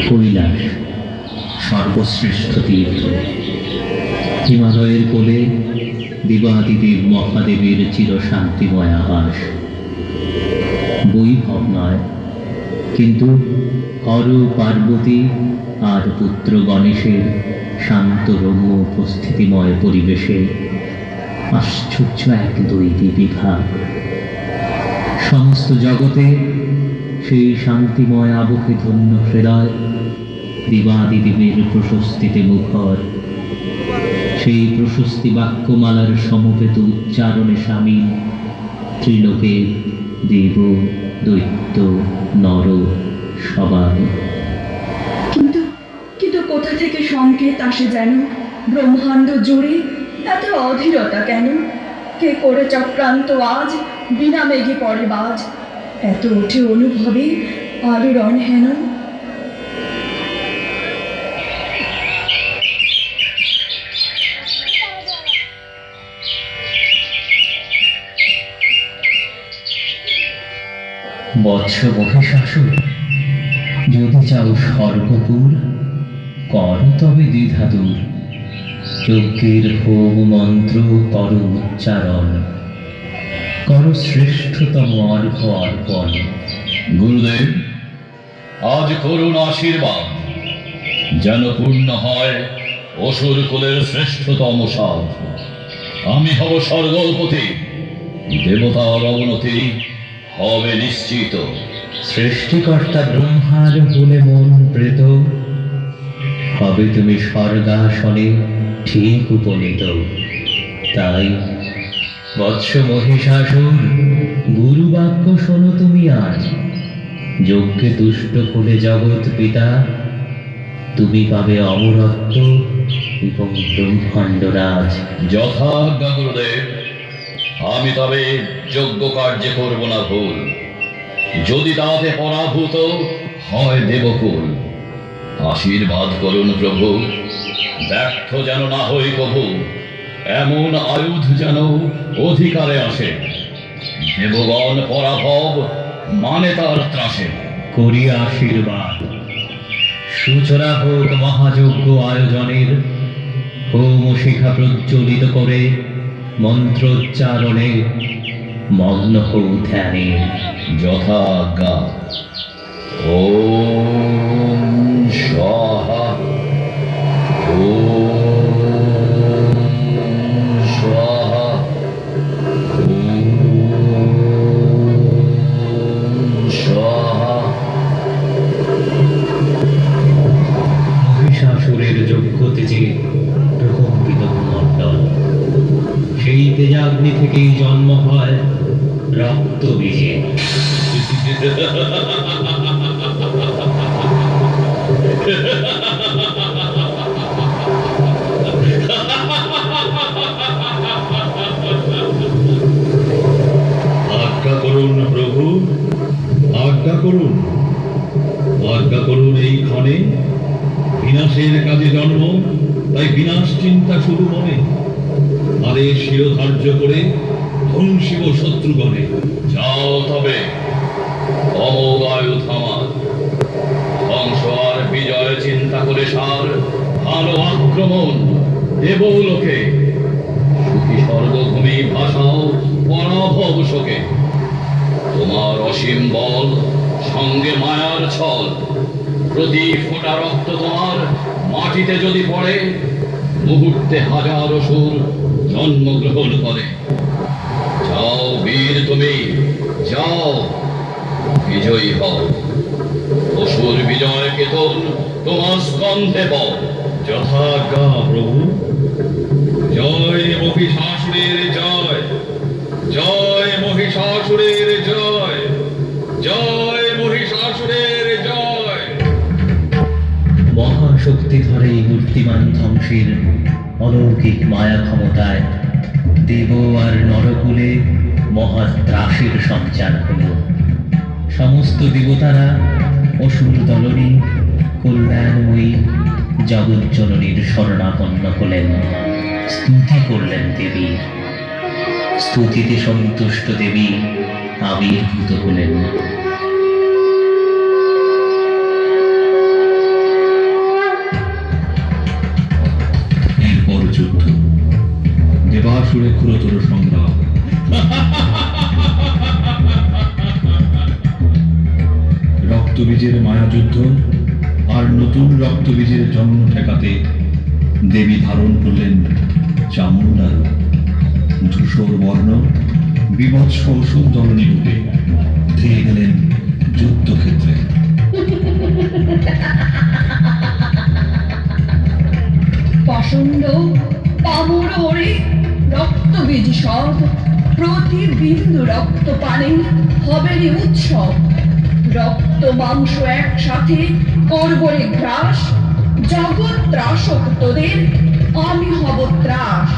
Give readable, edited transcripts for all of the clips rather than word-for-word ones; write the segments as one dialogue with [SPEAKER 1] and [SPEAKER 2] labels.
[SPEAKER 1] কৈলাস সর্বশ্রেষ্ঠ তীর্থ। হিমালয়ের কোলে দেবাদিদেব মহাদেবের চিরশান্তিময় আবাস। বৈভব নয়, কিন্তু হর পার্বতী আর পুত্র গণেশের শান্ত রম্য উপস্থিতিময় পরিবেশে আশ্চর্য এক দৈবী বিভাগ। সমস্ত জগতে সেই শান্তিময় আবহে ধন্য হৃদয় দেবাদিদেবের প্রশস্তিতে মুখর। সেই প্রশস্তি বাক্যমালার সমবেত উচ্চারণে সামিল ত্রিলোকের দেব, দৈত্য, নর সবাই।
[SPEAKER 2] কিন্তু কিন্তু কোথা থেকে সংকেত আসে যেন ব্রহ্মাণ্ড জুড়ে এত অধীরতা কেন? কে করে চক্রান্ত আজ বিনা মেঘে পড়ে বাজ, এত ওঠে অনুভবে আলোড়ন হেন।
[SPEAKER 1] বৎস মহিষাসুর, যদি চাও স্বর্গপুর, কর তবে দ্বিধা দূর। যজ্ঞের হোম মন্ত্র কর উচ্চারণ, কর শ্রেষ্ঠতম অর্ঘ্য অর্পণ।
[SPEAKER 3] গুরুদেব, আজ করুণ আশীর্বাদ, যেন পূর্ণ হয় অসুর কুলের শ্রেষ্ঠতম সাধ। আমি হব স্বর্গপতি, দেবতার অবনতি হবে নিশ্চিত।
[SPEAKER 1] সৃষ্টিকর্তা ব্রহ্মার হলে মন প্রীত, হবে তুমি স্বর্গাসনে ঠিক উপনীত। তাই বৎস মহিষাসুর, গুরু বাক্য শোনো তুমি আজ। যজ্ঞে তুষ্ট হলে জগৎ পিতা, তুমি পাবে অমরত্ব এবং ব্রহ্মাণ্ড রাজ।
[SPEAKER 3] যথাজ্ঞা গুরুদেব, আমি তবে যজ্ঞ কার্যে করব না ভুল। যদি তাতে পরাভূত হয় দেবকুল, আশীর্বাদ করুন প্রভু, ব্যর্থ যেন না হই কভু। এমন আয়ুধ যেন অধিকারে আসে, দেবগণ পরাভব মানে তার ত্রাসে।
[SPEAKER 1] করি আশীর্বাদ, সূচনা হোক মহাযজ্ঞ আয়োজনের। হোম শিখা প্রজ্বলিত করে মন্ত্রোচ্চারণে মগ্ন হও ধ্যানে।
[SPEAKER 3] যথাজ্ঞা। ওম স্বাহা, ওম স্বাহা, ওম স্বাহা।
[SPEAKER 1] মহিষাসুরের যজ্ঞ তেজে প্রকম্পিত ভূমণ্ডল। সেই তেজাগ্নি থেকেই জন্ম হয় রক্ত বীজে।
[SPEAKER 4] আজ্ঞা করুন প্রভু, আজ্ঞা করুন, আজ্ঞা করুন। এই ক্ষণে বিনাশের কাজে জন্ম, তাই বিনাশ চিন্তা শুরু মনে। আদেশ শিরোধার্য করে ধ্বংসিব শত্রুগণে।
[SPEAKER 3] যাও তবে, অমোঘ আয়ুধ আমার। ধ্বংস আর বিজয় চিন্তা করে সার, ভালো আক্রমণ দেবলোকে। সুখী স্বর্গভূমি ভাষাও পরাভব শোকে। তোমার অসীম বল, সঙ্গে মায়ার ছল। প্রতি ফোঁটা রক্ত তোমার মাটিতে যদি পড়ে, মুহূর্তে হাজার অসুর জন্মগ্রহণ করে। যাও বীর তুমি, যাও, বিজয়ী হও। অসুর বিজয় কেতন তোমার স্কন্ধে বল।
[SPEAKER 4] যথাজ্ঞা প্রভু। জয় মহিষাসুরের জয়, জয় মহিষাসুরের জয়, জয় মহিষাসুরের জয়।
[SPEAKER 1] মহাশক্তিধরে এই মূর্তিমান ধ্বংসের অলৌকিক মায়া ক্ষমতায় দেব আর নরকুলে মহাত্রাসের সঞ্চার হল। সমস্ত দেবতারা অসুর দলনী কল্যাণময়ী জগজ্জননীর শরণাপন্ন হলেন, স্তুতি করলেন দেবী। স্তুতিতে সন্তুষ্ট দেবী আবির্ভূত হলেন।
[SPEAKER 4] যুদ্ধ আর নতুন রক্তবীজের জন্ম ঠেকাতে দেবী ধারণ করলেন চামুণ্ডা রূপ। ধূসর বর্ণ বিভৎস ওষুধ দলনী রূপে ধেয়ে গেলেন যুদ্ধক্ষেত্রে।
[SPEAKER 2] পাষণ্ড পামর ওরে রক্তবীজ সব, প্রতি বিন্দু রক্ত পানে হবেনি উৎসব। রক্ত মাংস একসাথে করবরে গ্রাস, জগৎ ত্রাসক তোদের, আমি হব ত্রাস।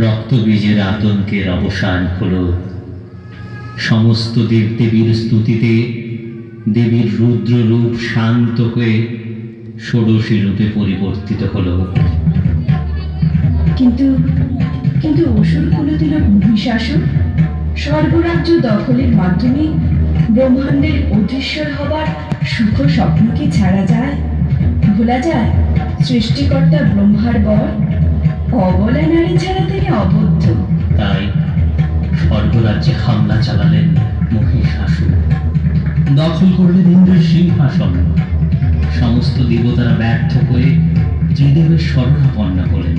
[SPEAKER 1] রক্তবীজের আতঙ্কের অবসান হল। সমস্ত দেবদেবীর স্তুতিতে দেবীর রুদ্র রূপ শান্ত হয়ে ষোড়শী রূপে পরিবর্তিত হল।
[SPEAKER 2] কিন্তু কিন্তু অসুরগুলো দিল মহিষাসুর। স্বর্গরাজ্য দখলের মাধ্যমে ব্রহ্মাণ্ডের অধীশ্বর হবার সুখ স্বপ্ন কি ছাড়া যায়? ভোলা যায় সৃষ্টিকর্তা ব্রহ্মার বর, অবলা নারী ছাড়া তিনি অবদ্ধ।
[SPEAKER 1] তাই স্বর্গরাজ্যে হামলা চালালেন মহিষাসুর, দখল করলেন ইন্দ্রের সিংহাসন। সমস্ত দেবতারা ব্যর্থ হয়ে ত্রিদেবের শরণাপন্ন হলেন।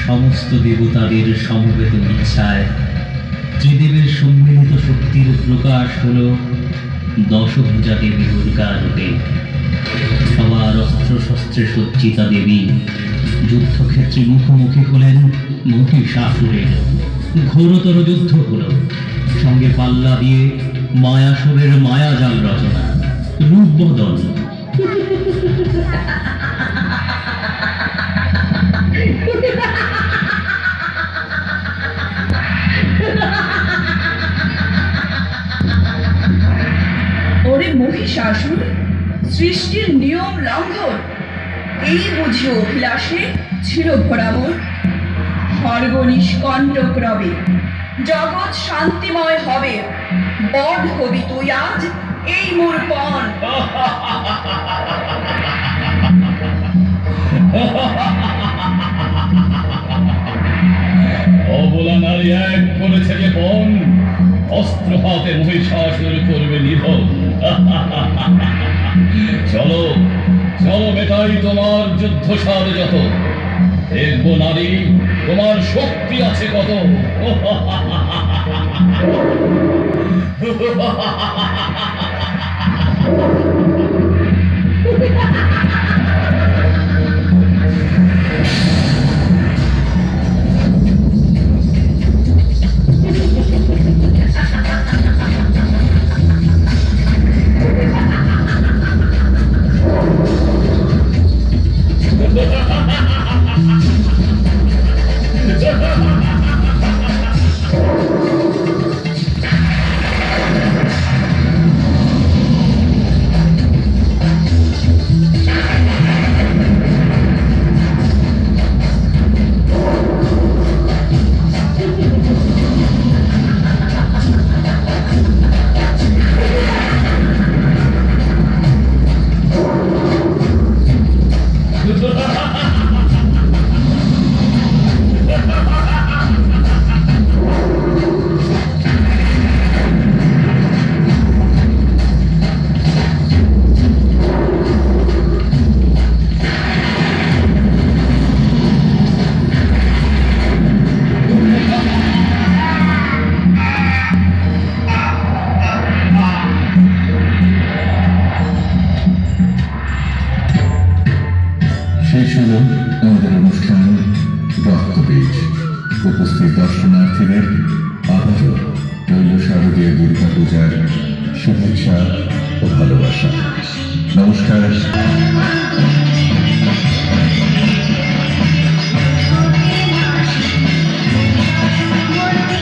[SPEAKER 1] সমস্ত দেবতাদের সমবেত ইচ্ছায় ত্রিদেবের সম্মিলিত শক্তির প্রকাশ হল দশভুজা দেবী দুর্গা রূপে। সবার অস্ত্র শস্ত্রে সজ্জিতা দেবী যুদ্ধক্ষেত্রে মুখোমুখি হলেন মহিষাসুরের। ঘোরতর যুদ্ধ হল, সঙ্গে পাল্লা দিয়ে মায়াসুরের মায়াজাল রচনা, রূপ বদল।
[SPEAKER 2] মহিষাসুর সৃষ্টির নিয়ম লঙ্ঘন, এই বুঝি অভিলাষে ছিল ভোরামন। স্বর্গ নিষ্কণ্টক রবে, জগৎ শান্তিময় হবে, বধ হবি তুই আজ এই মোর পণ।
[SPEAKER 3] অবলা নারী এক করেছে যে পণ, অস্ত্র হাতে মহিষাসুর করবে নিধন। চলো চলো মেটাই তোমার যুদ্ধ সাধ যত, দেখবো নারী তোমার শক্তি আছে কত।
[SPEAKER 5] শেষ হলো আমাদের অনুষ্ঠান রক্তবীজ। উপস্থিত দর্শনার্থীদের আবারও রইল শারদীয় দুর্গা পূজার শুভেচ্ছা ও ভালোবাসা। নমস্কার।